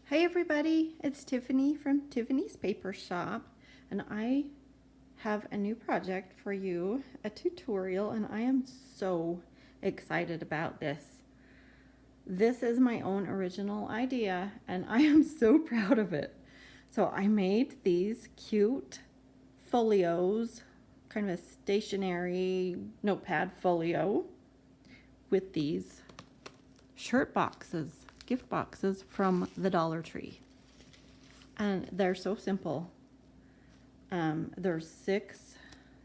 Hey everybody, it's Tiffany from Tiffany's Paper Shop, and I have a new project for you, a tutorial, and I am so excited about this. This is my own original idea, and I am so proud of it. So I made these cute folios, kind of a stationary notepad folio with these shirt boxes, gift boxes from the Dollar Tree. And they're so simple. There's 6,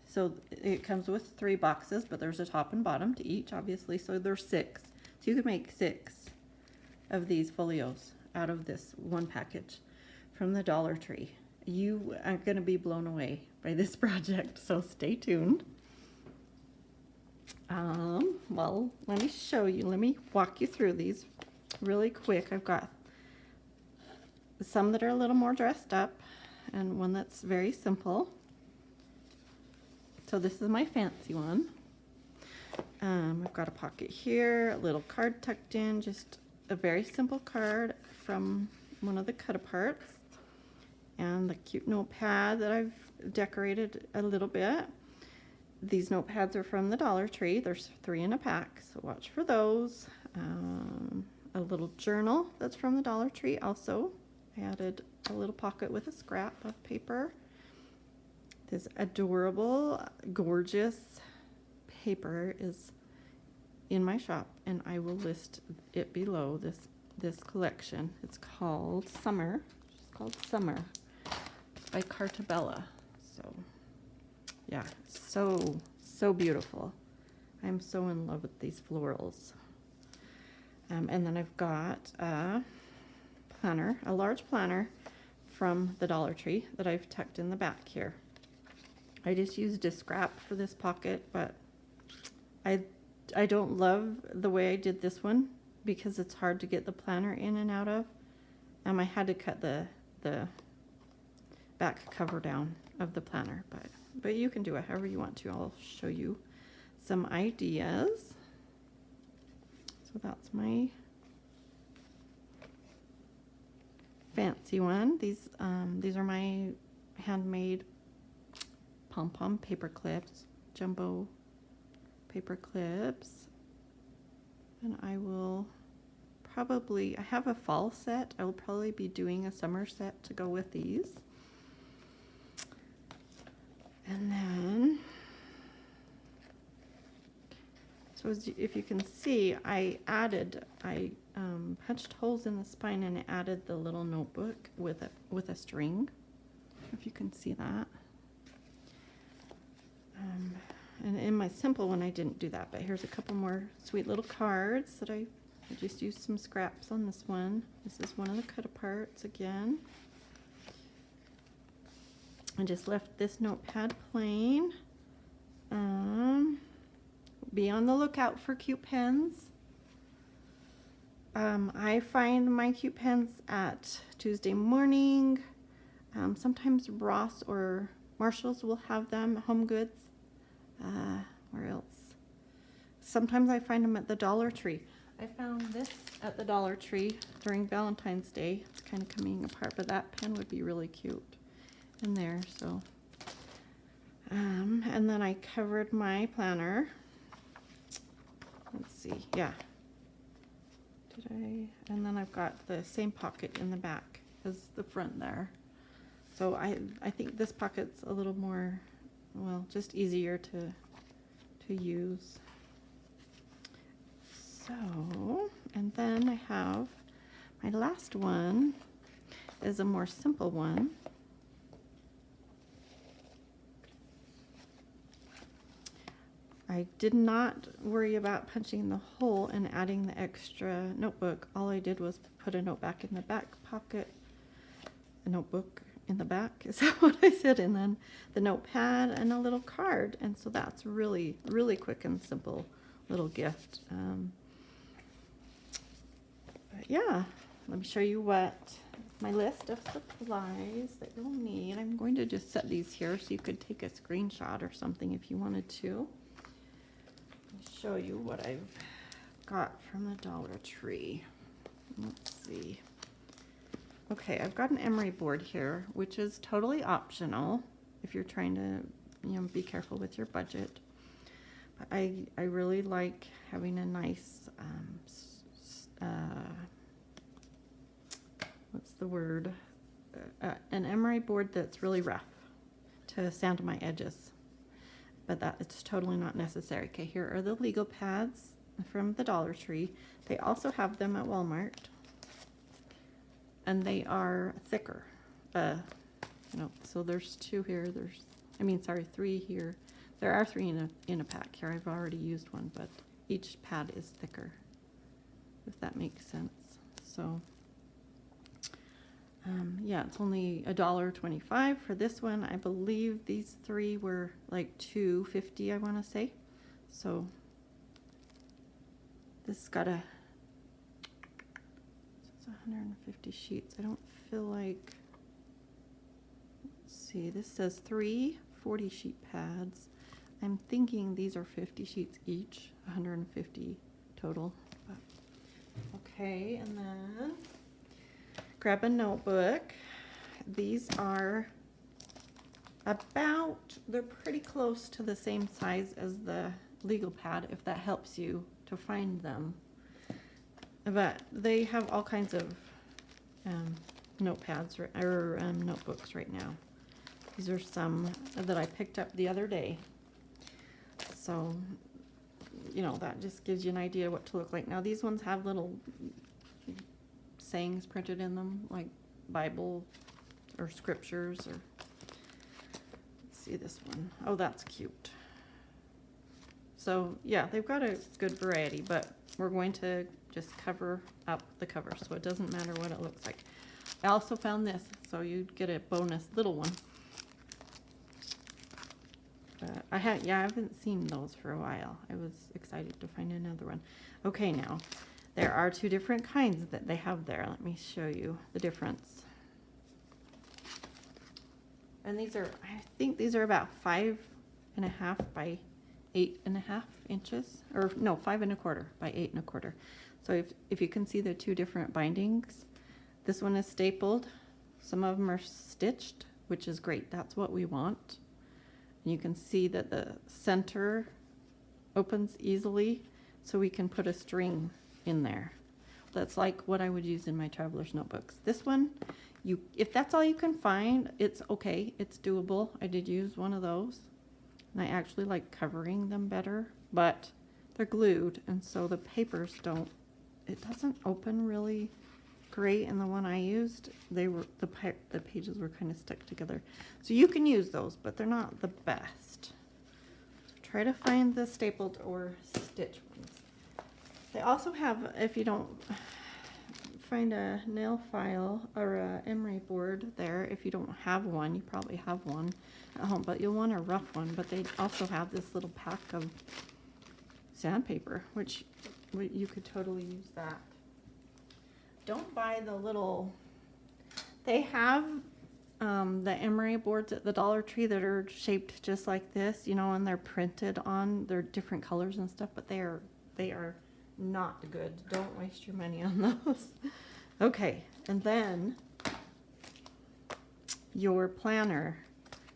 so it comes with 3 boxes, but there's a top and bottom to each, obviously, so there's 6. So you can make 6 of these folios out of this one package from the Dollar Tree. You are going to be blown away by this project, so stay tuned. Well, let me show you, let me walk you through these really quick. I've got some that are a little more dressed up and one that's very simple. So this is my fancy one. I've got a pocket here, a little card tucked in, just a very simple card from one of the cut-aparts, and the cute notepad that I've decorated a little bit. These notepads are from the Dollar Tree. There's 3 in a pack, so watch for those. A little journal that's from the Dollar Tree also. I added a little pocket with a scrap of paper. This adorable, gorgeous paper is in my shop, and I will list it below this collection. It's called Summer. It's called Summer by Carta Bella. So yeah, so beautiful. I'm so in love with these florals. And then I've got a planner, a large planner from the Dollar Tree that I've tucked in the back here. I just used a scrap for this pocket, but I don't love the way I did this one because it's hard to get the planner in and out of. I had to cut the back cover down of the planner, but you can do it however you want to. I'll show you some ideas. So that's my fancy one. These are my handmade pom-pom paper clips, jumbo paper clips. And I have a fall set. I will probably be doing a summer set to go with these. And then, so as if you can see, I punched holes in the spine and added the little notebook with a string, if you can see that. And in my simple one I didn't do that, but here's a couple more sweet little cards that I just used some scraps on this one. This is one of the cut-aparts again. I just left this notepad plain. Be on the lookout for cute pens. I find my cute pens at Tuesday Morning. Sometimes Ross or Marshall's will have them, Home Goods. Where else? Sometimes I find them at the Dollar Tree. I found this at the Dollar Tree during Valentine's Day. It's kind of coming apart, but that pen would be really cute in there. So, and then I covered my planner. Let's see, yeah. And then I've got the same pocket in the back as the front there. So I think this pocket's a little more, well, just easier to use. So, and then I have my last one is a more simple one. I did not worry about punching the hole and adding the extra notebook. All I did was put a note back in the back pocket, a notebook in the back, is that what I said? And then the notepad and a little card. And so that's really, really quick and simple little gift. But yeah, let me show you what my list of supplies that you'll need. I'm going to just set these here so you could take a screenshot or something if you wanted to. Show you what I've got from the Dollar Tree. Let's see. Okay, I've got an emery board here, which is totally optional if you're trying to, be careful with your budget. But I really like having a nice, what's the word? An emery board that's really rough to sand my edges. But that it's totally not necessary. Okay, here are the legal pads from the Dollar Tree. They also have them at Walmart. And they are thicker. So there's two here. Three here. There are three in a pack here. I've already used one, but each pad is thicker, if that makes sense. So, it's only $1.25 for this one. I believe these three were like $2.50, I want to say. So this has got 150 sheets. I don't feel like, let's see, this says 3 40-sheet pads. I'm thinking these are 50 sheets each, 150 total. But, okay, and then grab a notebook. These are they're pretty close to the same size as the legal pad, if that helps you to find them. But they have all kinds of notepads or notebooks right now. These are some that I picked up the other day. So, that just gives you an idea what to look like. Now, these ones have little sayings printed in them, like Bible or scriptures. Or let's see this one. Oh, that's cute. So, yeah, they've got a good variety, but we're going to just cover up the cover, so it doesn't matter what it looks like. I also found this, so you'd get a bonus little one. I haven't seen those for a while. I was excited to find another one. Okay, now, there are two different kinds that they have there. Let me show you the difference. And I think these are about 5.5 by 8.5 inches, or no, 5 1/4 by 8 1/4. So if you can see the two different bindings, this one is stapled. Some of them are stitched, which is great. That's what we want. And you can see that the center opens easily, so we can put a string in there. That's like what I would use in my traveler's notebooks. This one, if that's all you can find, it's okay. It's doable. I did use one of those. And I actually like covering them better, but they're glued, and so the papers it doesn't open really great. And the one I used, the pages were kind of stuck together. So you can use those, but they're not the best. So try to find the stapled or stitched ones. They also have, if you don't find a nail file or a emery board there, if you don't have one, you probably have one at home, but you'll want a rough one. But they also have this little pack of sandpaper, which you could totally use that. Don't buy the little, they have the emery boards at the Dollar Tree that are shaped just like this, and they're printed on, they're different colors and stuff, but they are not good. Don't waste your money on those. Okay, and then your planner.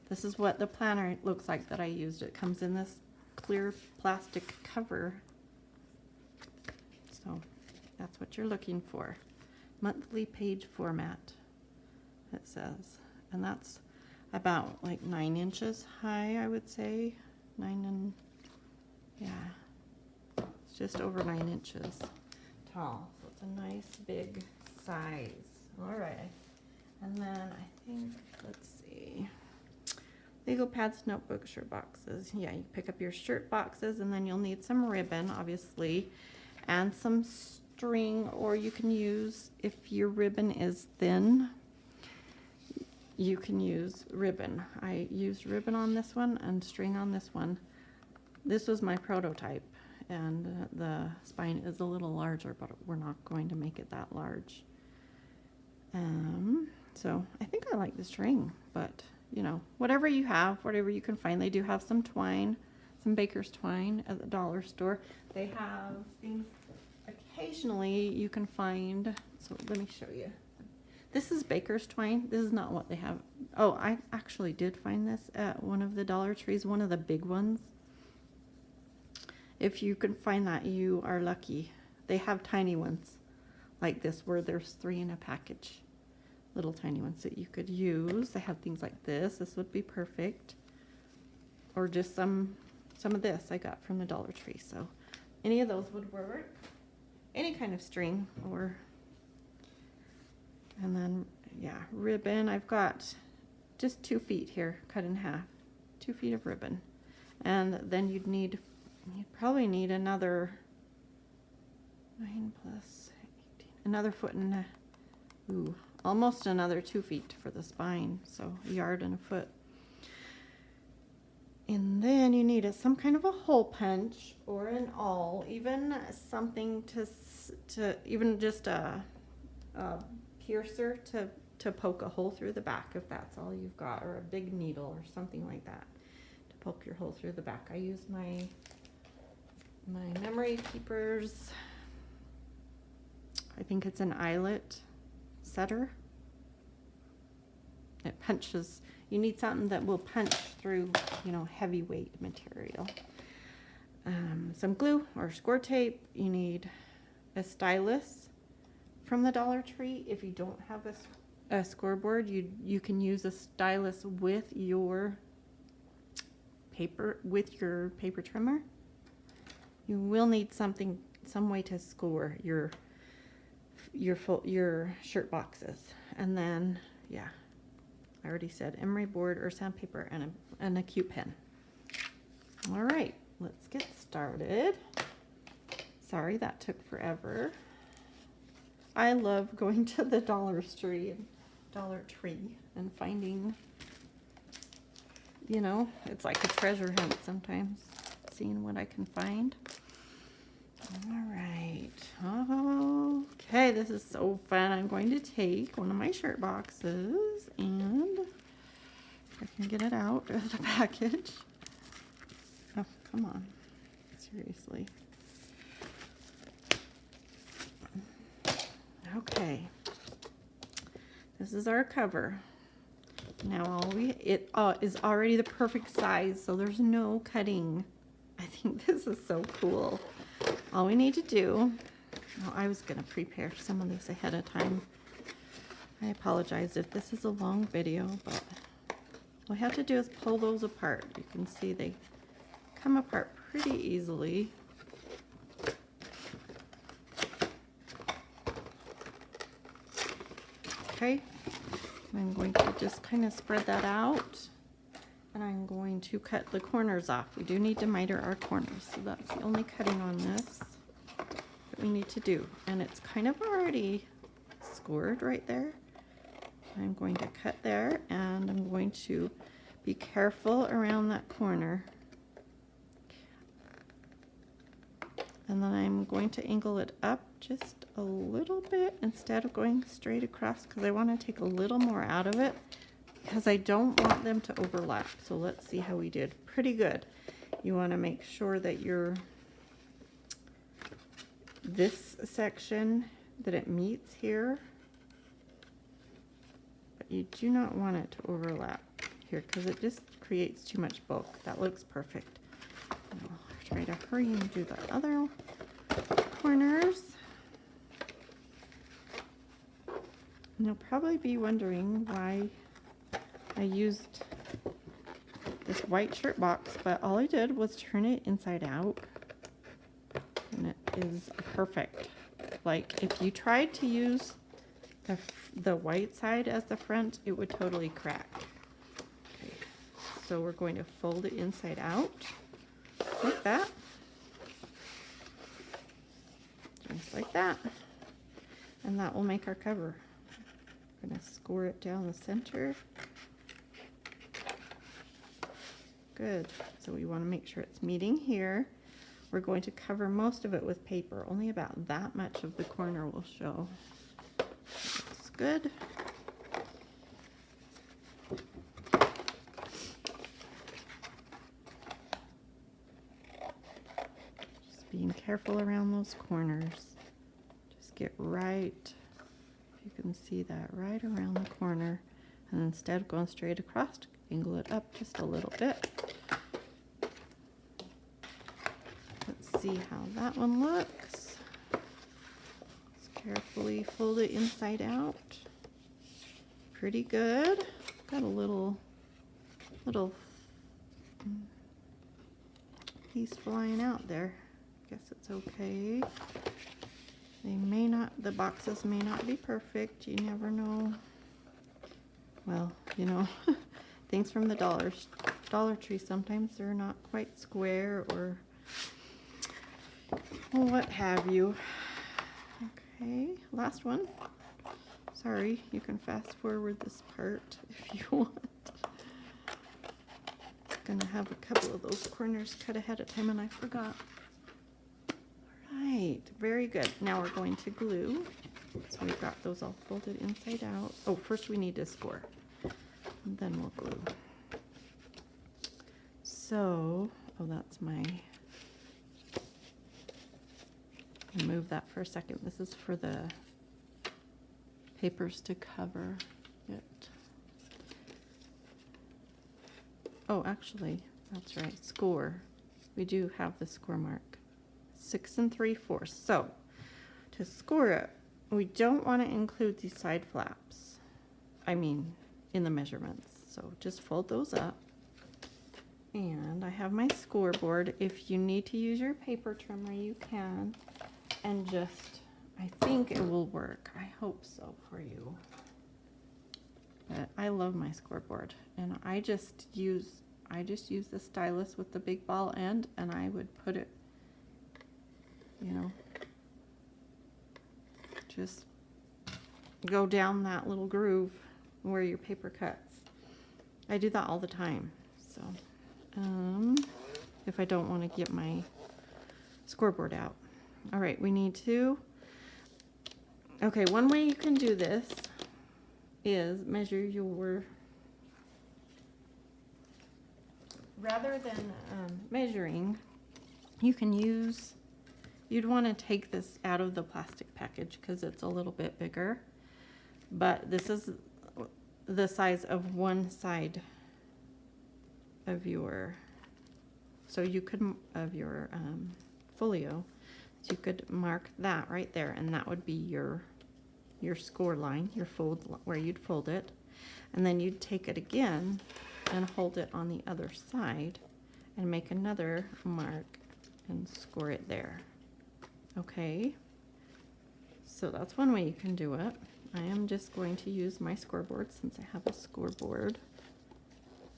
This is what the planner looks like that I used. It comes in this clear plastic cover. So that's what you're looking for. Monthly page format, it says. And that's about like 9 inches high, I would say. It's just over 9 inches tall. So it's a nice big size. All right. And then I think, let's see. Legal pads, notebooks, shirt boxes. Yeah, you pick up your shirt boxes, and then you'll need some ribbon, obviously, and some string, or you can use, if your ribbon is thin, you can use ribbon. I used ribbon on this one and string on this one. This was my prototype, and the spine is a little larger, but we're not going to make it that large. So I think I like the string, but whatever you have, whatever you can find. They do have some twine, some baker's twine at the dollar store. They have things occasionally you can find. So let me show you. This is baker's twine. This is not what they have. Oh, I actually did find this at one of the Dollar Trees, one of the big ones. If you can find that, you are lucky. They have tiny ones like this where there's 3 in a package. Little tiny ones that you could use. They have things like this. This would be perfect. Or just some of this I got from the Dollar Tree. So any of those would work. Any kind of string or... And then, yeah, ribbon. I've got just 2 feet here, cut in half. 2 feet of ribbon. And then you'd probably need another 9 plus 18, another foot and almost another 2 feet for the spine. So a yard and a foot. And then you need some kind of a hole punch or an awl, even something to even just a piercer to poke a hole through the back if that's all you've got, or a big needle or something like that to poke your hole through the back. I use my Memory Keepers, I think it's an eyelet setter. It punches, you need something that will punch through, heavyweight material. Some glue or score tape. You need a stylus from the Dollar Tree. If you don't have a scoreboard, you can use a stylus with your paper trimmer. You will need some way to score your shirt boxes. And then, yeah, I already said emery board or sandpaper and a cute pen. All right, let's get started. Sorry that took forever. I love going to the Dollar Tree and finding, it's like a treasure hunt sometimes, seeing what I can find. All right. Okay, this is so fun. I'm going to take one of my shirt boxes and if I can get it out of the package. Oh, come on. Seriously. Okay. This is our cover. Now it is already the perfect size, so there's no cutting. I think this is so cool. All we need to do, I was going to prepare some of this ahead of time. I apologize if this is a long video, but all we have to do is pull those apart. You can see they come apart pretty easily. Okay, I'm going to just kind of spread that out. And I'm going to cut the corners off. We do need to miter our corners, so that's the only cutting on this that we need to do. And it's kind of already scored right there. I'm going to cut there, and I'm going to be careful around that corner. And then I'm going to angle it up just a little bit instead of going straight across, because I want to take a little more out of it, because I don't want them to overlap. So let's see how we did. Pretty good. You want to make sure that this section, that it meets here, but you do not want it to overlap here because it just creates too much bulk. That looks perfect. I'll try to hurry and do the other corners. And you'll probably be wondering why I used this white shirt box, but all I did was turn it inside out, and it is perfect. Like, if you tried to use the white side as the front, it would totally crack. Okay, so we're going to fold it inside out like that, just like that, and that will make our cover. I'm going to score it down the center. Good. So we want to make sure it's meeting here. We're going to cover most of it with paper. Only about that much of the corner will show. Looks good. Just being careful around those corners. Just get right, if you can see that right around the corner. And instead of going straight across, angle it up just a little bit. Let's see how that one looks. Let's carefully fold it inside out. Pretty good. Got a little piece flying out there. Guess it's okay. The boxes may not be perfect. You never know. Well, you know, things from the Dollar Tree, sometimes they're not quite square or what have you. Okay, last one. Sorry, you can fast forward this part if you want. Gonna have a couple of those corners cut ahead of time and I forgot. Right, very good. Now we're going to glue. So we've got those all folded inside out. Oh, first we need to score, and then we'll glue. So, oh, that's my, I'll move that for a second. This is for the papers to cover it. Oh, actually, that's right, score. We do have the score mark. 6 3/4. So, to score it, we don't want to include these side flaps. I mean, in the measurements. So just fold those up. And I have my scoreboard. If you need to use your paper trimmer, you can. And just, I think it will work. I hope so for you. But I love my scoreboard. And I just use the stylus with the big ball end, and I would put it, you know, just go down that little groove where your paper cuts. I do that all the time. So, if I don't want to get my scoreboard out. All right, we need to, okay, one way you can do this is measure your, rather than measuring, you can use, you'd want to take this out of the plastic package because it's a little bit bigger, but this is the size of one side of your, so you could, of your folio, so you could mark that right there, and that would be your score line, your fold, where you'd fold it, and then you'd take it again and hold it on the other side and make another mark and score it there. Okay, so that's one way you can do it. I am just going to use my scoreboard since I have a scoreboard.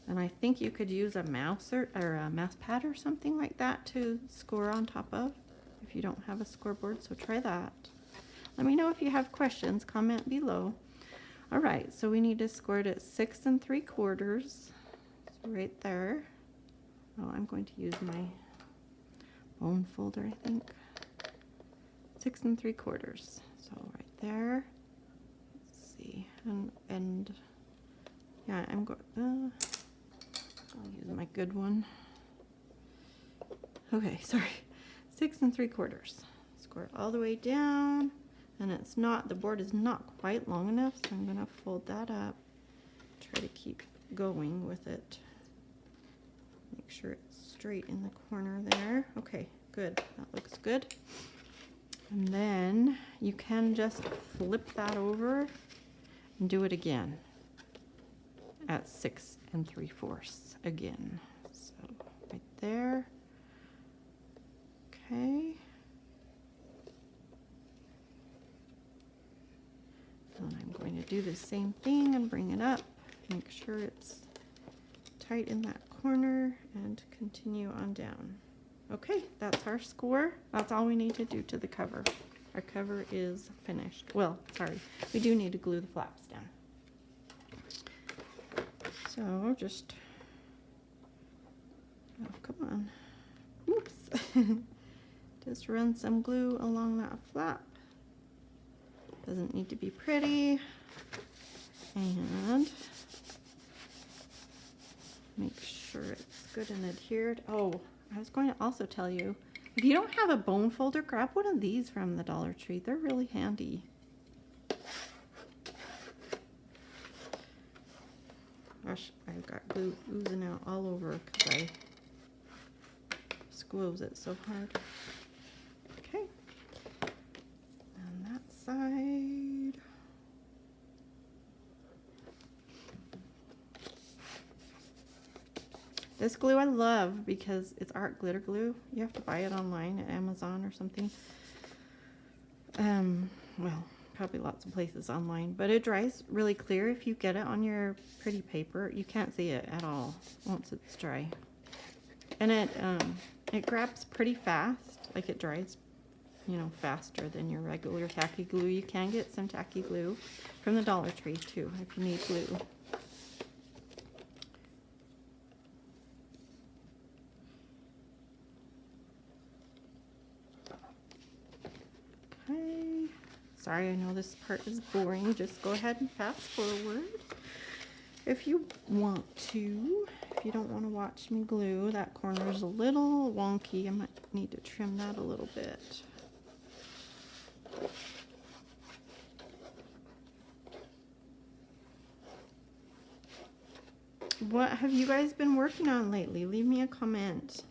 And I think you could use a mouse or a mouse pad or something like that to score on top of if you don't have a scoreboard, so try that. Let me know if you have questions, comment below. All right, so we need to score it at 6 3/4. So right there. Oh, I'm going to use my bone folder, I think. 6 3/4. So right there. Let's see, and yeah, I'm going. I'll use my good one. Okay, sorry. 6 3/4. Score it all the way down, and it's not, the board is not quite long enough, so I'm gonna fold that up. Try to keep going with it. Make sure it's straight in the corner there. Okay, good. That looks good. And then you can just flip that over and do it again at 6 3/4 again. So right there. Okay. And I'm going to do the same thing and bring it up. Make sure it's tight in that corner and continue on down. Okay, that's our score. That's all we need to do to the cover. Our cover is finished. Well, sorry, we do need to glue the flaps down. So just, oh, come on. Oops. Just run some glue along that flap. Doesn't need to be pretty. And make sure it's good and adhered. Oh, I was going to also tell you, if you don't have a bone folder, grab one of these from the Dollar Tree. They're really handy. I've got glue oozing out all over because I squoze it so hard. Okay. On that side. This glue I love because it's art glitter glue. You have to buy it online at Amazon or something. Well, probably lots of places online, but it dries really clear if you get it on your pretty paper. You can't see it at all once it's dry. And it grabs pretty fast, like it dries, you know, faster than your regular tacky glue. You can get some tacky glue from the Dollar Tree too if you need glue. Okay. Sorry, I know this part is boring. Just go ahead and fast forward if you want to. If you don't want to watch me glue, that corner is a little wonky. I might need to trim that a little bit. What have you guys been working on lately? Leave me a comment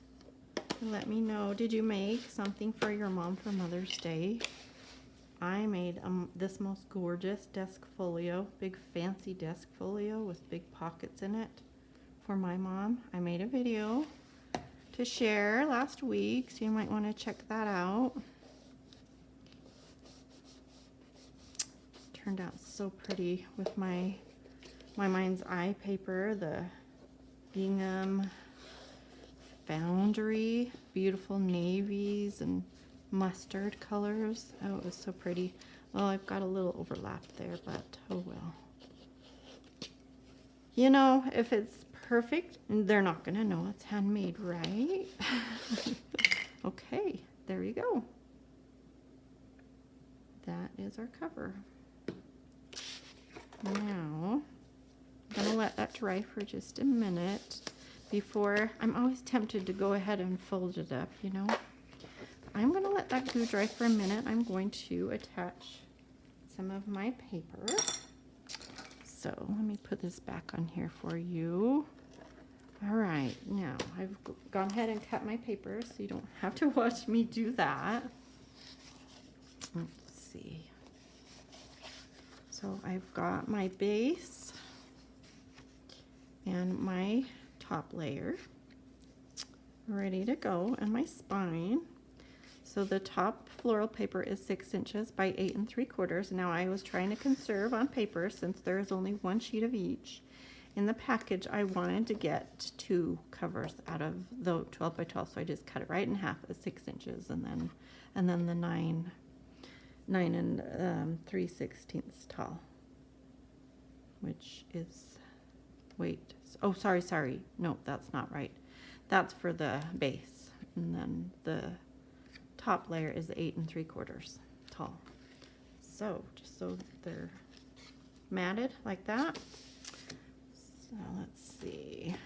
and let me know. Did you make something for your mom for Mother's Day? I made this most gorgeous desk folio, big fancy desk folio with big pockets in it for my mom. I made a video to share last week, so you might want to check that out. Turned out so pretty with my mind's eye paper, the gingham foundry, beautiful navies and mustard colors. Oh, it was so pretty. Well, I've got a little overlap there, but oh well. You know, if it's perfect, they're not gonna know it's handmade, right? Okay, there you go. That is our cover. Now, I'm gonna let that dry for just a minute before. I'm always tempted to go ahead and fold it up, you know. I'm going to let that glue dry for a minute. I'm going to attach some of my paper. So let me put this back on here for you. All right, now I've gone ahead and cut my paper so you don't have to watch me do that. Let's see. So I've got my base and my top layer ready to go, and my spine. So the top floral paper is 6 inches by 8 3/4. Now I was trying to conserve on paper since there is only one sheet of each. In the package, I wanted to get 2 covers out of the 12 by 12, so I just cut it right in half at 6 inches, and then the 9 and 3/16 tall, which is, wait, oh sorry, no, that's not right. That's for the base, and then the top layer is 8 3/4 tall. So just so they're matted like that. So let's see.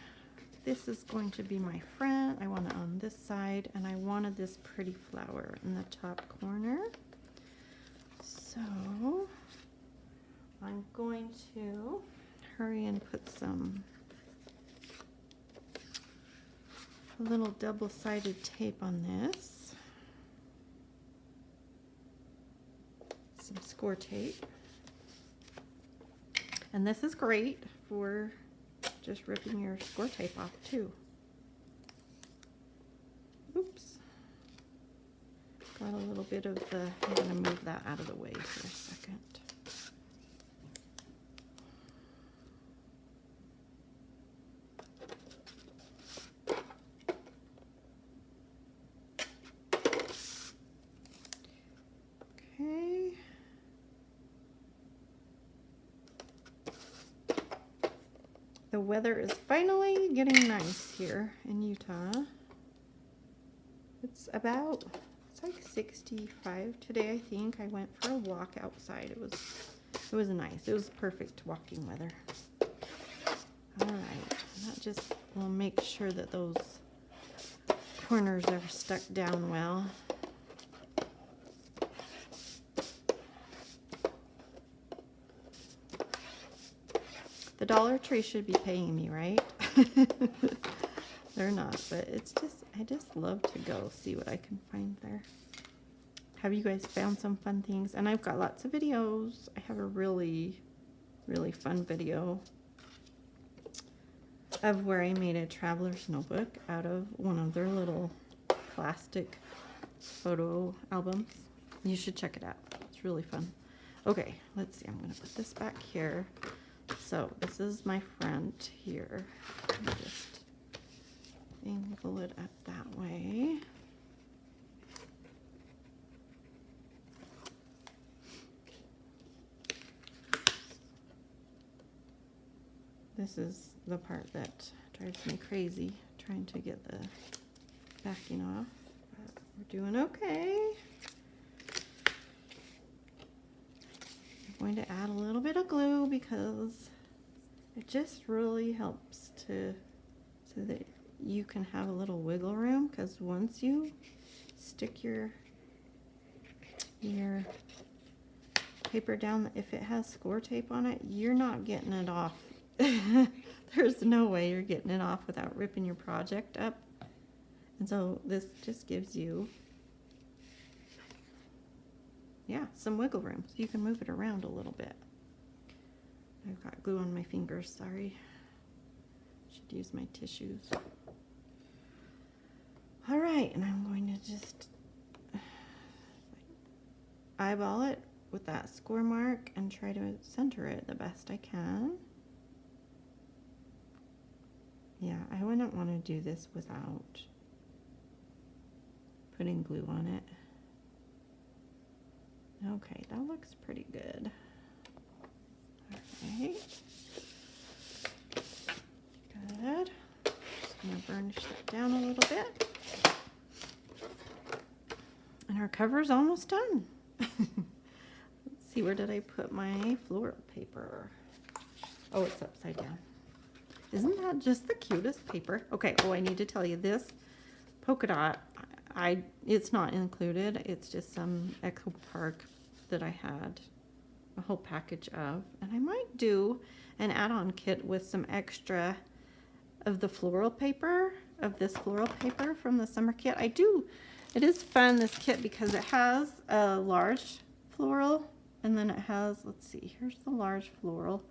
This is going to be my front. I want it on this side, and I wanted this pretty flower in the top corner. So I'm going to hurry and put a little double-sided tape on this. Some score tape. And this is great for just ripping your score tape off too. Oops. Got a little bit of the, I'm going to move that out of the way for a second. Okay. The weather is finally getting nice here in Utah. It's like 65 today, I think. I went for a walk outside. It was nice. It was perfect walking weather. All right, that just will make sure that those corners are stuck down well. The Dollar Tree should be paying me, right? They're not, but it's just, I just love to go see what I can find there. Have you guys found some fun things? And I've got lots of videos. I have a really, really fun video of where I made a traveler's notebook out of one of their little plastic photo albums. You should check it out. It's really fun. Okay, let's see. I'm going to put this back here. So this is my front here. Let me just angle it up that way. This is the part that drives me crazy, trying to get the backing off, but we're doing okay. I'm going to add a little bit of glue because it just really helps so that you can have a little wiggle room, because once you stick your paper down, if it has score tape on it, you're not getting it off. There's no way you're getting it off without ripping your project up. And so this just gives you, yeah, some wiggle room, so you can move it around a little bit. I've got glue on my fingers, sorry. Should use my tissues. All right, and I'm going to just eyeball it with that score mark and try to center it the best I can. Yeah, I wouldn't want to do this without putting glue on it. Okay, that looks pretty good. All right. Good. Just going to burnish that down a little bit. And our cover's almost done. Let's see, where did I put my floral paper? Oh, it's upside down. Isn't that just the cutest paper? Okay, oh, I need to tell you this polka dot, it's not included. It's just some Echo Park that I had a whole package of. And I might do an add-on kit with some extra of the floral paper, of this floral paper from the summer kit. It is fun, this kit, because it has a large floral, and then it has, let's see, here's the large floral,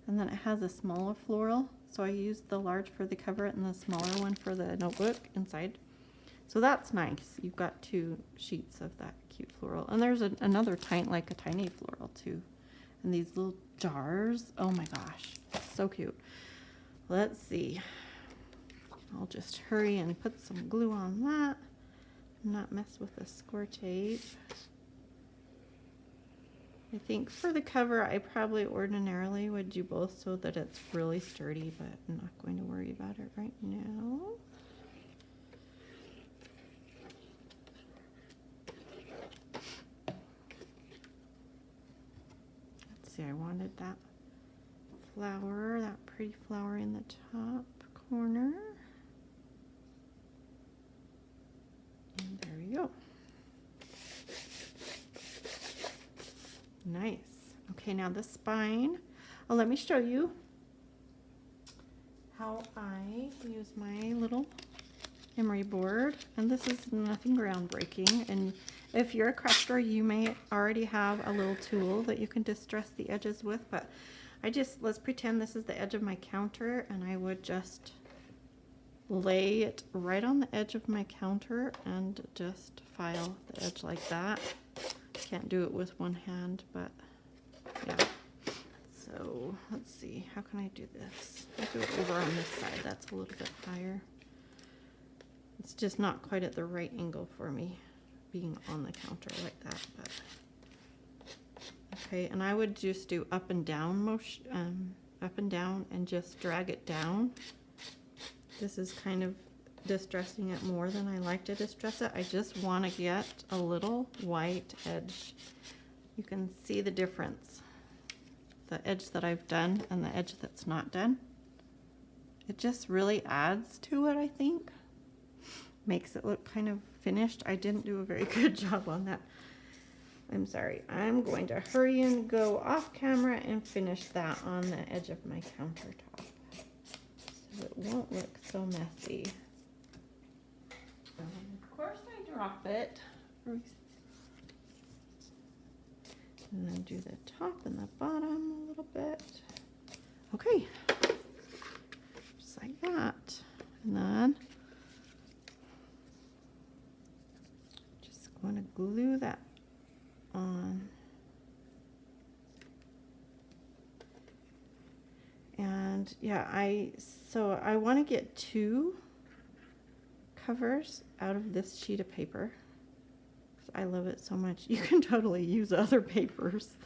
and then it has a smaller floral. So I used the large for the cover and the smaller one for the notebook inside. So that's nice. You've got two sheets of that cute floral. And there's another tiny, like a tiny floral too. And these little jars. Oh my gosh, so cute. Let's see. I'll just hurry and put some glue on that. Not mess with the score tape. I think for the cover, I probably ordinarily would do both so that it's really sturdy, but I'm not going to worry about it right now. Let's see, I wanted that flower, that pretty flower in the top corner. And there we go. Nice. Okay, now the spine. Oh, let me show you how I use my little emery board. And this is nothing groundbreaking. And if you're a crafter, you may already have a little tool that you can distress the edges with. But let's pretend this is the edge of my counter, and I would just lay it right on the edge of my counter and just file the edge like that. Can't do it with one hand, but yeah. So let's see, how can I do this? I'll do it over on this side. That's a little bit higher. It's just not quite at the right angle for me being on the counter like that, but okay. And I would just do up and down motion, up and down, and just drag it down. This is kind of distressing it more than I like to distress it. I just want to get a little white edge. You can see the difference. The edge that I've done and the edge that's not done. It just really adds to it, I think. Makes it look kind of finished. I didn't do a very good job on that. I'm sorry, I'm going to hurry and go off camera and finish that on the edge of my countertop so it won't look so messy. Of course I drop it. And then do the top and the bottom a little bit. Okay, just like that. And then just going to glue that on. And yeah, I want to get 2 covers out of this sheet of paper. I love it so much. You can totally use other papers.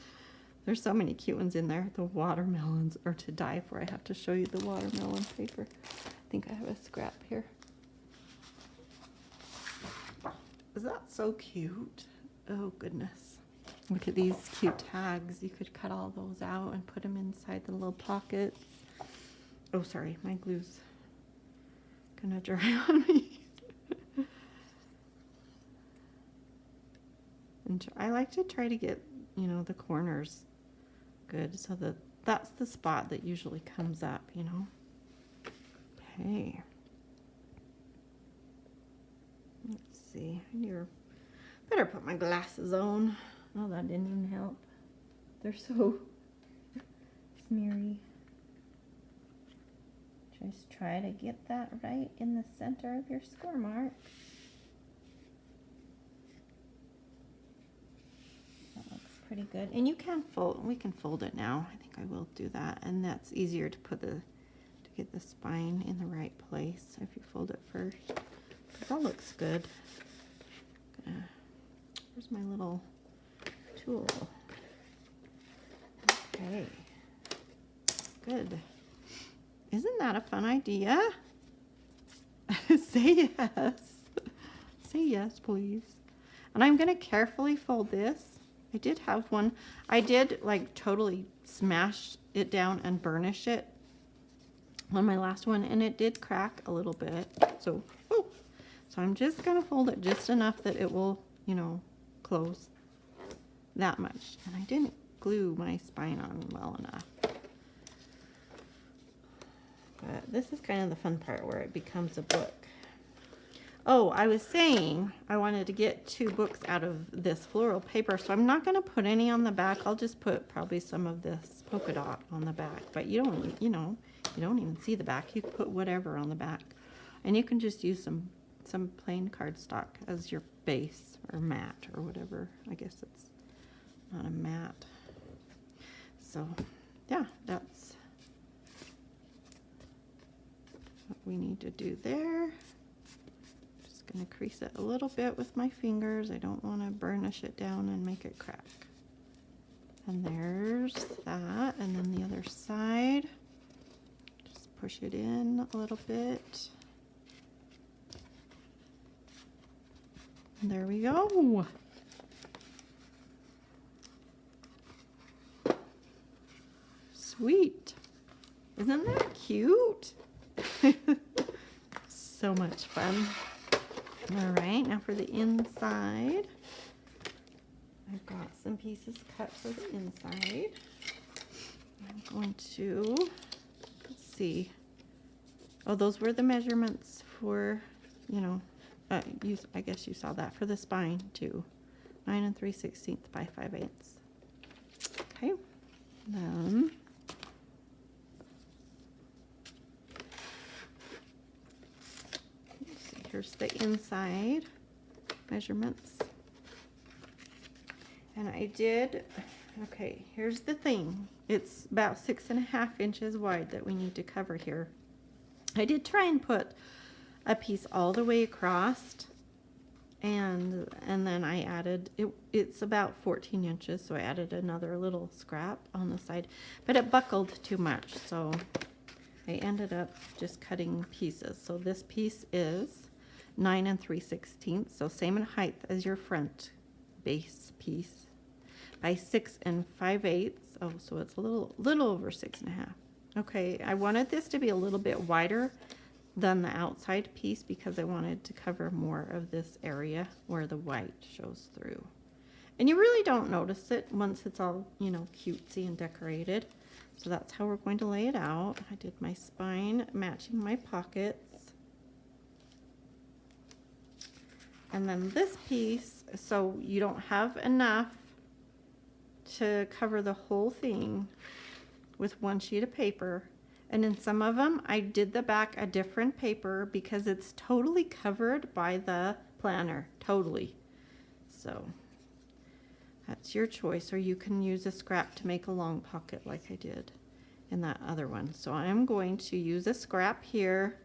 There's so many cute ones in there. The watermelons are to die for. I have to show you the watermelon paper. I think I have a scrap here. Is that so cute? Oh goodness. Look at these cute tags. You could cut all those out and put them inside the little pockets. Oh, sorry, my glue's gonna dry on me. And I like to try to get, you know, the corners good so that that's the spot that usually comes up, you know. Okay. Let's see. Better put my glasses on. Oh, that didn't even help. They're so smeary. Just try to get that right in the center of your score mark. That looks pretty good. And you can fold, we can fold it now. I think I will do that. And that's easier to get the spine in the right place if you fold it first. But that looks good. Where's my little tool? Okay. Good. Isn't that a fun idea? Say yes. Say yes, please. And I'm going to carefully fold this. I did have one. I did like totally smash it down and burnish it on my last one, and it did crack a little bit. So I'm just going to fold it just enough that it will, you know, close that much. And I didn't glue my spine on well enough. But this is kind of the fun part where it becomes a book. Oh, I was saying I wanted to get 2 books out of this floral paper, so I'm not going to put any on the back. I'll just put probably some of this polka dot on the back. But you don't even see the back. You can put whatever on the back. And you can just use some plain cardstock as your base or mat or whatever. I guess it's not a mat. So, yeah, that's what we need to do there. Just going to crease it a little bit with my fingers. I don't want to burnish it down and make it crack. And there's that. And then the other side, just push it in a little bit. And there we go. Sweet. Isn't that cute? So much fun. All right, now for the inside. I've got some pieces cut for the inside. I'm going to, let's see. Oh, those were the measurements for, you know, I guess you saw that for the spine too. 9 3/16 by 5/8. Okay, then let's see, here's the inside measurements. And I did, okay, here's the thing. It's about 6.5 inches wide that we need to cover here. I did try and put a piece all the way across, and then I added, it's about 14 inches, so I added another little scrap on the side, but it buckled too much, so I ended up just cutting pieces. So this piece is 9 3/16, so same in height as your front base piece, by 6 5/8. Oh, so it's a little over 6.5. Okay, I wanted this to be a little bit wider than the outside piece because I wanted to cover more of this area where the white shows through. And you really don't notice it once it's all, you know, cutesy and decorated. So that's how we're going to lay it out. I did my spine matching my pockets. And then this piece, so you don't have enough to cover the whole thing with one sheet of paper. And in some of them, I did the back a different paper because it's totally covered by the planner, totally. So that's your choice, or you can use a scrap to make a long pocket like I did in that other one. So I'm going to use a scrap here.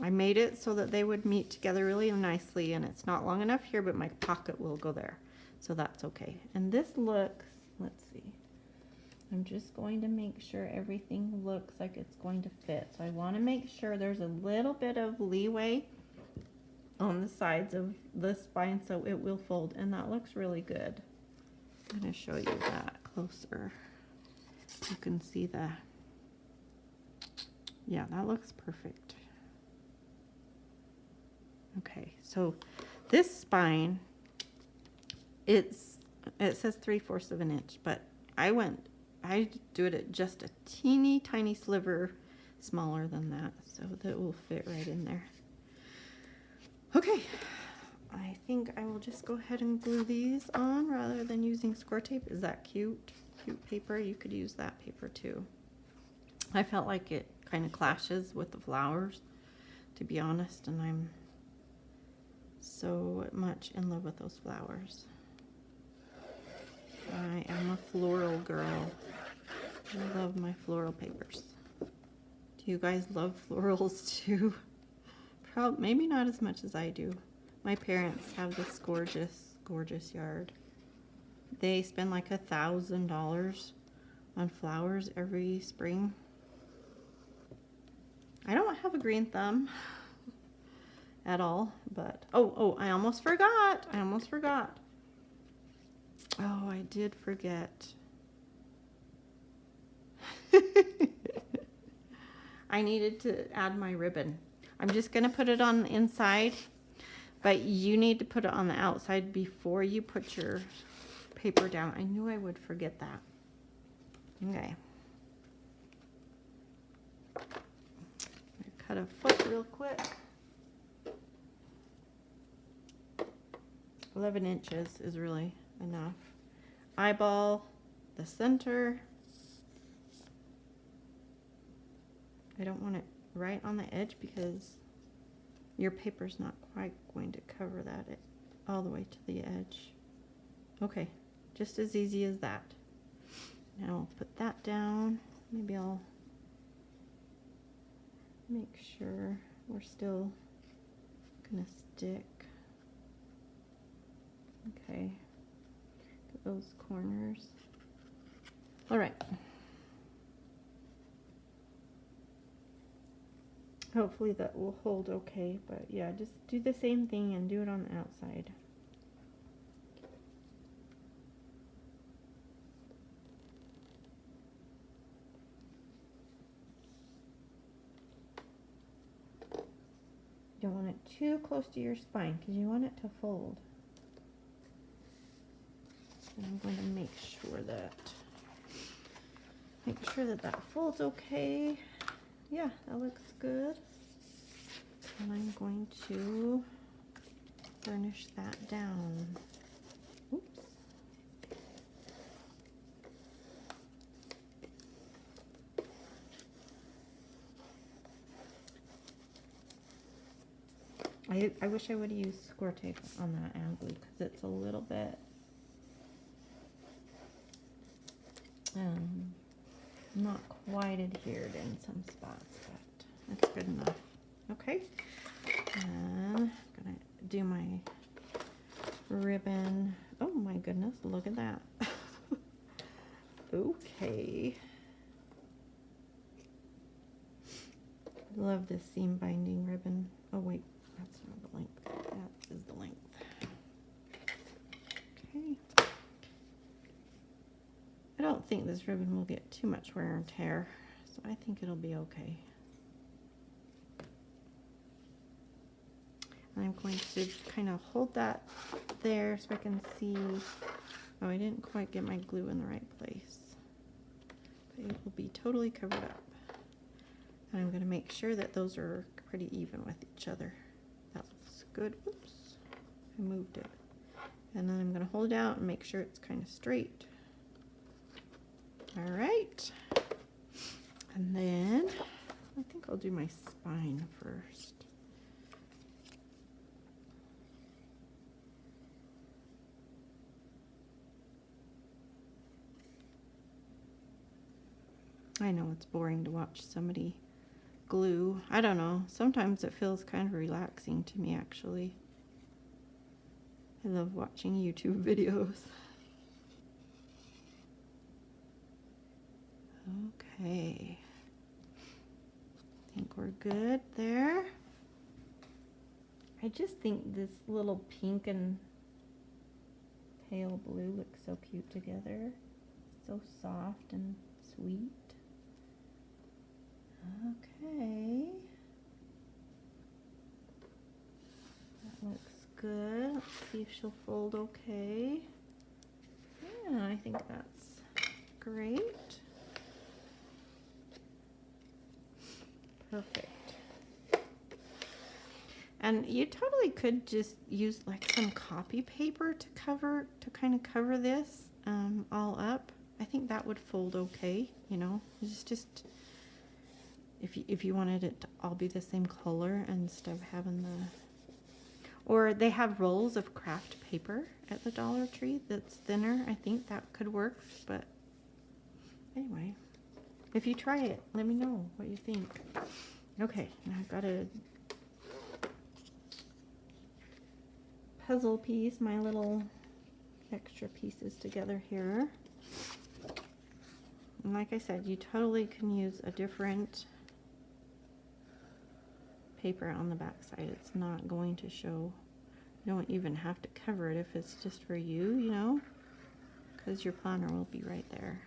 I made it so that they would meet together really nicely, and it's not long enough here, but my pocket will go there. So that's okay. And this looks, let's see. I'm just going to make sure everything looks like it's going to fit. So I want to make sure there's a little bit of leeway on the sides of the spine so it will fold, and that looks really good. I'm going to show you that closer. You can see the, yeah, that looks perfect. Okay, so this spine, it says 3/4 of an inch, but I do it at just a teeny tiny sliver smaller than that, so that will fit right in there. Okay, I think I will just go ahead and glue these on rather than using score tape. Is that cute? Cute paper. You could use that paper too. I felt like it kind of clashes with the flowers, to be honest, and I'm so much in love with those flowers. I am a floral girl. I love my floral papers. Do you guys love florals too? Maybe not as much as I do. My parents have this gorgeous, gorgeous yard. They spend like $1,000 on flowers every spring. I don't have a green thumb at all, but oh, I almost forgot. Oh, I did forget. I needed to add my ribbon. I'm just going to put it on the inside, but you need to put it on the outside before you put your paper down. I knew I would forget that. Okay. Cut a foot real quick. 11 inches is really enough. Eyeball the center. I don't want it right on the edge because your paper's not quite going to cover that all the way to the edge. Okay, just as easy as that. Now I'll put that down. Maybe I'll make sure we're still gonna stick. Okay, get those corners. All right. Hopefully that will hold okay, but yeah, just do the same thing and do it on the outside. You don't want it too close to your spine because you want it to fold. And I'm going to make sure that folds okay. Yeah, that looks good. And I'm going to burnish that down. Oops. I wish I would have used score tape on that and glue because it's a little bit not quite adhered in some spots, but that's good enough. Okay, and I'm gonna do my ribbon. Oh my goodness, look at that. Okay. Love this seam binding ribbon. Oh wait, that's not the length. That is the length. Okay. I don't think this ribbon will get too much wear and tear, so I think it'll be okay. And I'm going to kind of hold that there so I can see. Oh, I didn't quite get my glue in the right place. But it will be totally covered up. And I'm going to make sure that those are pretty even with each other. That looks good. Oops, I moved it. And then I'm going to hold it out and make sure it's kind of straight. All right. And then I think I'll do my spine first. I know it's boring to watch somebody glue. I don't know. Sometimes it feels kind of relaxing to me, actually. I love watching YouTube videos. Okay. I think we're good there. I just think this little pink and pale blue looks so cute together. So soft and sweet. Okay. That looks good. Let's see if she'll fold okay. Yeah, I think that's great. Perfect. And you totally could just use like some copy paper to kind of cover this all up. I think that would fold okay, you know. It's just if you wanted it to all be the same color instead of having the, or they have rolls of craft paper at the Dollar Tree that's thinner. I think that could work, but anyway, if you try it, let me know what you think. Okay, now I've got a puzzle piece, my little extra pieces together here. And like I said, you totally can use a different paper on the back side. It's not going to show. You don't even have to cover it if it's just for you, you know, because your planner will be right there.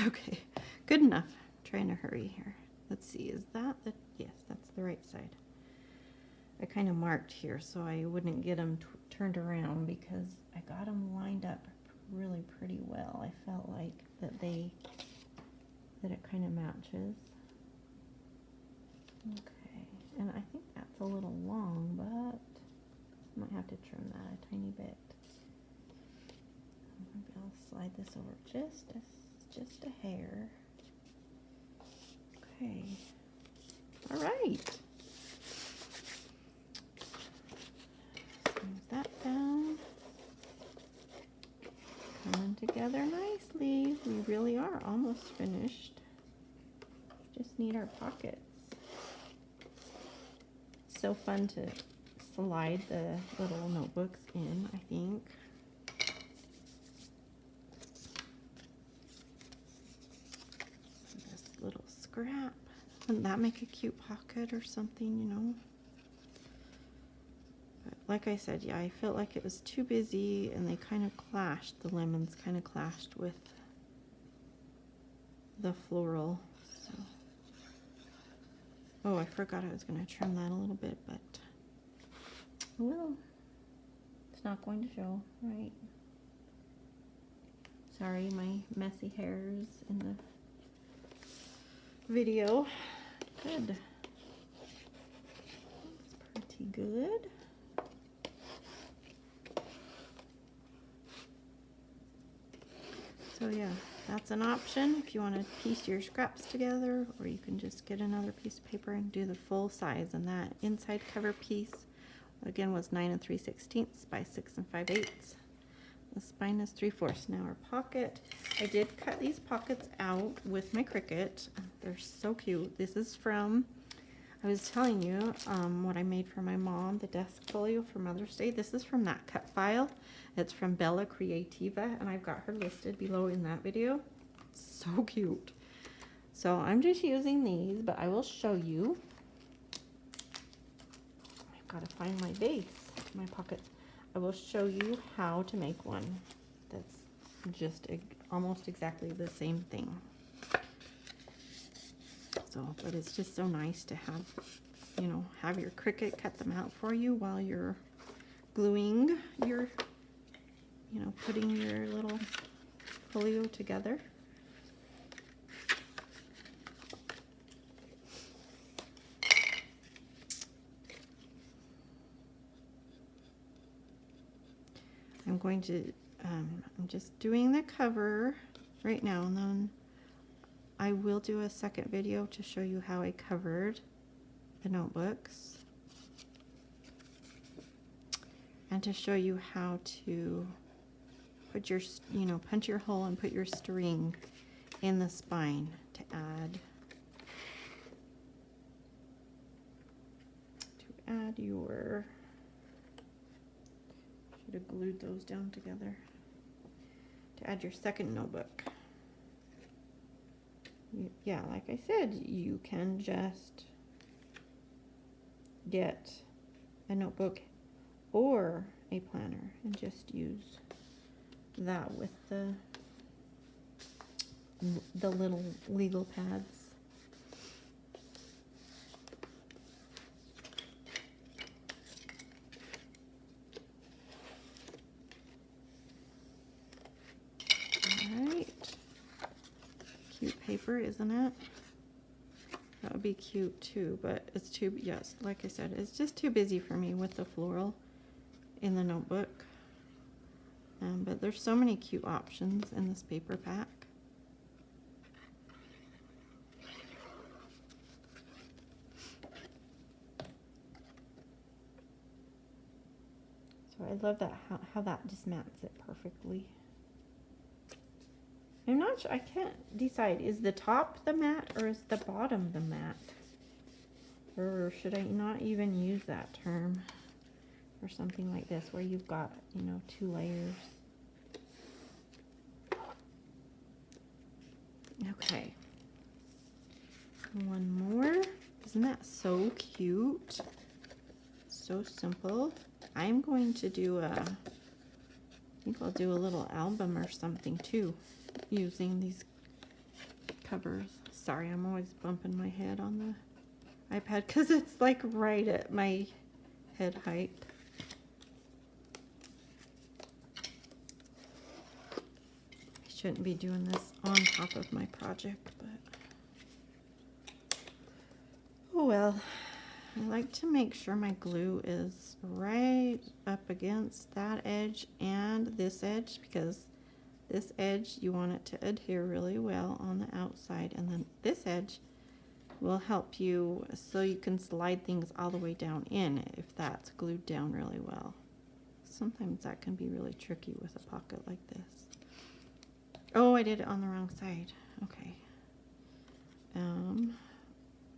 Okay, good enough. I'm trying to hurry here. Let's see, is that the, yes, that's the right side. I kind of marked here so I wouldn't get them turned around because I got them lined up really pretty well. I felt like that it kind of matches. Okay, and I think that's a little long, but I might have to trim that a tiny bit. Maybe I'll slide this over just a hair. Okay. All right. Smooth that down. Coming together nicely. We really are almost finished. Just need our pockets. So fun to slide the little notebooks in, I think. This little scrap. Wouldn't that make a cute pocket or something, you know? But like I said, yeah, I felt like it was too busy and they kind of clashed. The lemons kind of clashed with the floral. So. Oh, I forgot I was going to trim that a little bit, but I will. It's not going to show, right? Sorry, my messy hairs in the video. Good. That's pretty good. So yeah, that's an option if you want to piece your scraps together, or you can just get another piece of paper and do the full size. And that inside cover piece, again, was 9 3/16 by 6 5/8. The spine is 3/4. Now our pocket, I did cut these pockets out with my Cricut. They're so cute. This is from, I was telling you what I made for my mom, the desk folio for Mother's Day. This is from that cut file. It's from Bella Creativa, and I've got her listed below in that video. So cute. So I'm just using these, but I will show you. I've got to find my base, my pockets. I will show you how to make one that's just almost exactly the same thing. So, but it's just so nice to have, you know, have your Cricut cut them out for you while you're gluing your, you know, putting your little folio together. I'm going to, I'm just doing the cover right now, and then I will do a second video to show you how I covered the notebooks and to show you how to put your, you know, punch your hole and put your string in the spine to add your, should have glued those down together, to add your second notebook. Yeah, like I said, you can just get a notebook or a planner and just use that with the little legal pads. Cute paper, isn't it? That would be cute too, but it's too, yes, like I said, it's just too busy for me with the floral in the notebook. But there's so many cute options in this paper pack. So I love that, how that just mats it perfectly. I'm not sure, I can't decide, is the top the mat or is the bottom the mat? Or should I not even use that term for something like this where you've got, you know, 2 layers? Okay. One more. Isn't that so cute? So simple. I'm going to do I think I'll do a little album or something too, using these covers. Sorry, I'm always bumping my head on the iPad because it's like right at my head height. I shouldn't be doing this on top of my project, but oh well. I like to make sure my glue is right up against that edge and this edge, because this edge, you want it to adhere really well on the outside, and then this edge will help you so you can slide things all the way down in if that's glued down really well. Sometimes that can be really tricky with a pocket like this. Oh, I did it on the wrong side. Okay.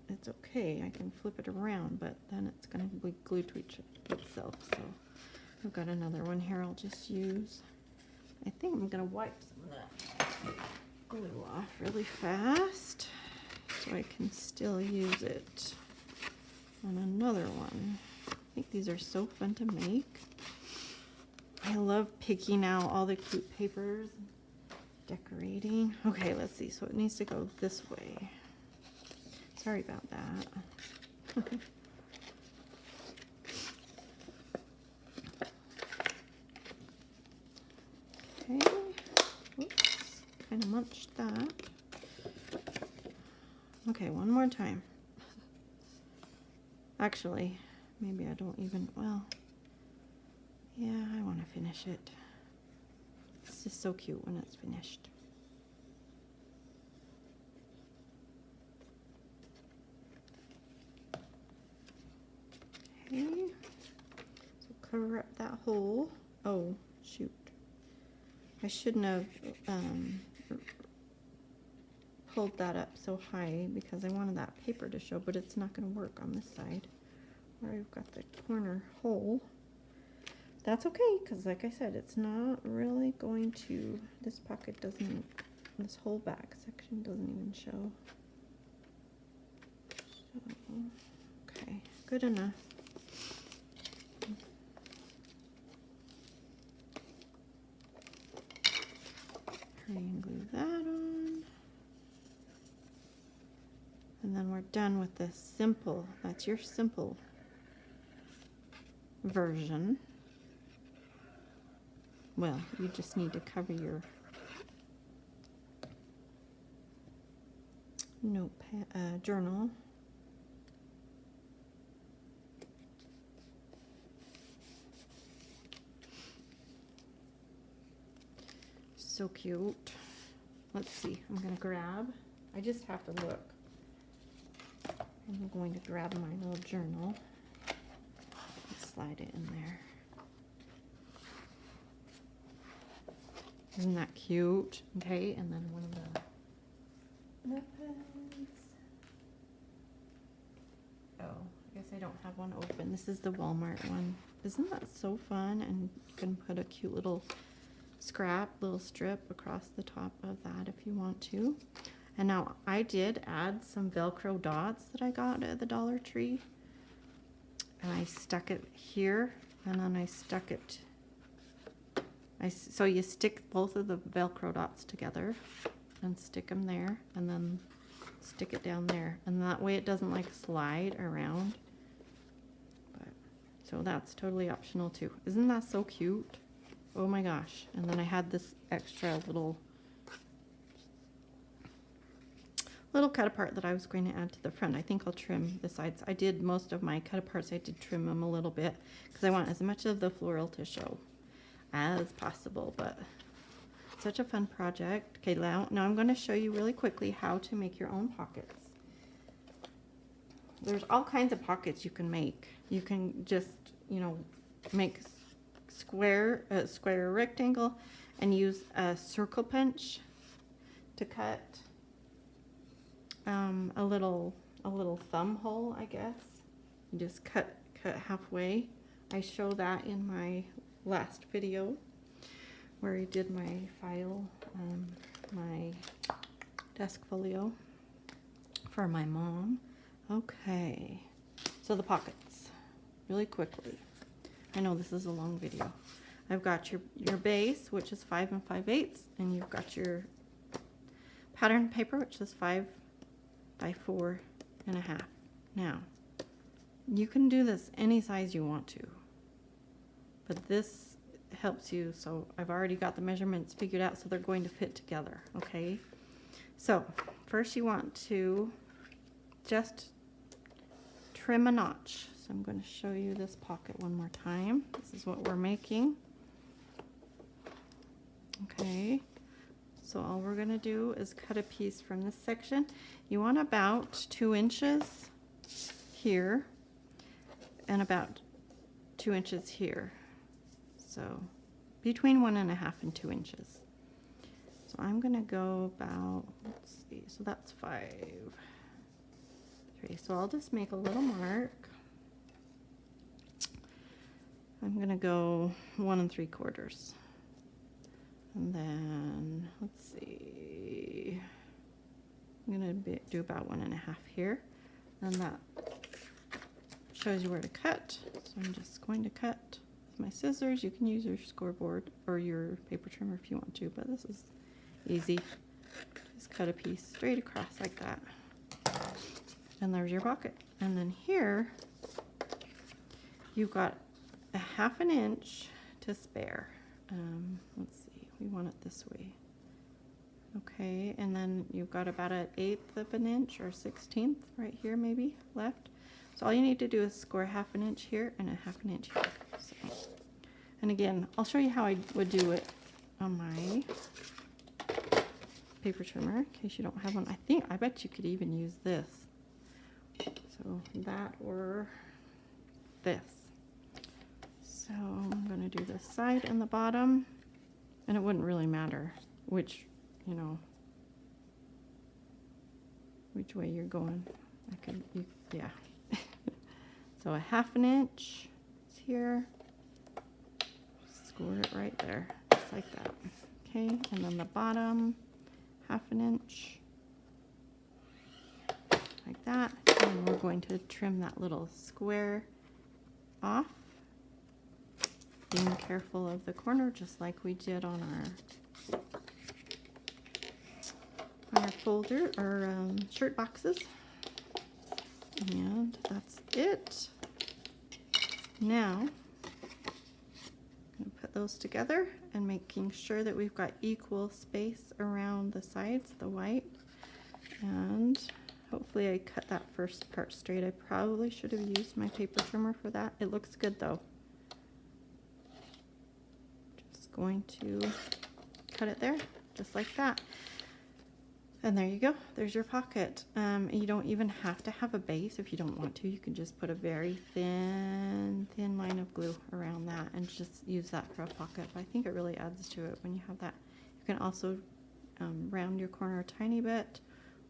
It's okay. I can flip it around, but then it's going to be glued to itself. So I've got another one here I'll just use. I think I'm going to wipe some of that glue off really fast so I can still use it on another one. I think these are so fun to make. I love picking out all the cute papers and decorating. Okay, let's see. So it needs to go this way. Sorry about that. Okay. Whoops. Kind of munched that. Okay, one more time. Actually, maybe I don't even, well, yeah, I want to finish it. It's just so cute when it's finished. Okay, so cover up that hole. Oh, shoot. I shouldn't have pulled that up so high because I wanted that paper to show, but it's not going to work on this side where I've got the corner hole. That's okay, because like I said, it's not really going to, this pocket doesn't, this whole back section doesn't even show. So, okay, good enough. done with the simple, that's your simple version. Well, you just need to cover your notepad journal. So cute. Let's see, I'm gonna grab, I just have to look. I'm going to grab my little journal and slide it in there. Isn't that cute? Okay, and then one of the notepads. Oh, I guess I don't have one open. This is the Walmart one. Isn't that so fun? And you can put a cute little little strip across the top of that if you want to. And now I did add some Velcro dots that I got at the Dollar Tree. And I stuck it here, and then I stuck it, so you stick both of the Velcro dots together and stick them there, and then stick it down there. And that way it doesn't like slide around. But, so that's totally optional too. Isn't that so cute? Oh my gosh. And then I had this extra little cut apart that I was going to add to the front. I think I'll trim the sides. I did most of my cut aparts, I did trim them a little bit because I want as much of the floral to show as possible, but such a fun project. Okay, now I'm going to show you really quickly how to make your own pockets. There's all kinds of pockets you can make. You can just, you know, make square rectangle and use a circle punch to cut a little thumb hole, I guess. You just cut halfway. I show that in my last video where I did my file, my desk folio for my mom. Okay, so the pockets, really quickly. I know this is a long video. I've got your base, which is 5 5/8, and you've got your pattern paper, which is 5 by 4 1/2. Now, you can do this any size you want to, but this helps you. So I've already got the measurements figured out, so they're going to fit together, okay? So first you want to just trim a notch. So I'm going to show you this pocket one more time. This is what we're making. Okay, so all we're going to do is cut a piece from this section. You want about 2 inches here and about 2 inches here. So between 1 1/2 and 2 inches. So I'm going to go about, let's see, so that's 5. 3. So I'll just make a little mark. I'm going to go 1 3/4. And then, let's see, I'm going to do about 1 1/2 here. And that shows you where to cut. So I'm just going to cut with my scissors. You can use your scoreboard or your paper trimmer if you want to, but this is easy. Just cut a piece straight across like that. And there's your pocket. And then here, you've got a 1/2 inch to spare. Let's see. We want it this way. Okay, and then you've got about 1/8 of an inch or 1/16 right here maybe left. So all you need to do is score 1/2 inch here and 1/2 inch here. So, and again, I'll show you how I would do it on my paper trimmer in case you don't have one. I bet you could even use this. So that or this. So I'm going to do this side and the bottom. And it wouldn't really matter which, you know, which way you're going. Yeah. So 1/2 inch is here. Score it right there, just like that. Okay, and then the bottom, 1/2 inch, like that. And we're going to trim that little square off. Being careful of the corner, just like we did on our folder or shirt boxes. And that's it. Now, I'm going to put those together and making sure that we've got equal space around the sides, the white. And hopefully I cut that first part straight. I probably should have used my paper trimmer for that. It looks good though. Just going to cut it there, just like that. And there you go. There's your pocket. You don't even have to have a base if you don't want to. You can just put a very thin line of glue around that and just use that for a pocket. But I think it really adds to it when you have that. You can also round your corner a tiny bit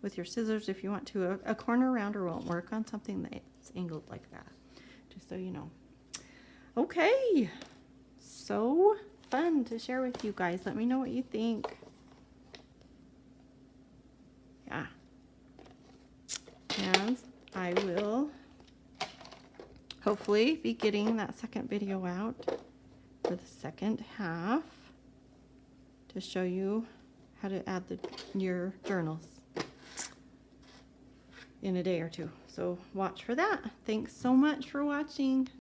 with your scissors if you want to. A corner rounder won't work on something that's angled like that, just so you know. Okay, so fun to share with you guys. Let me know what you think. Yeah. And I will hopefully be getting that second video out for the second half to show you how to add your journals in a day or two. So watch for that. Thanks so much for watching.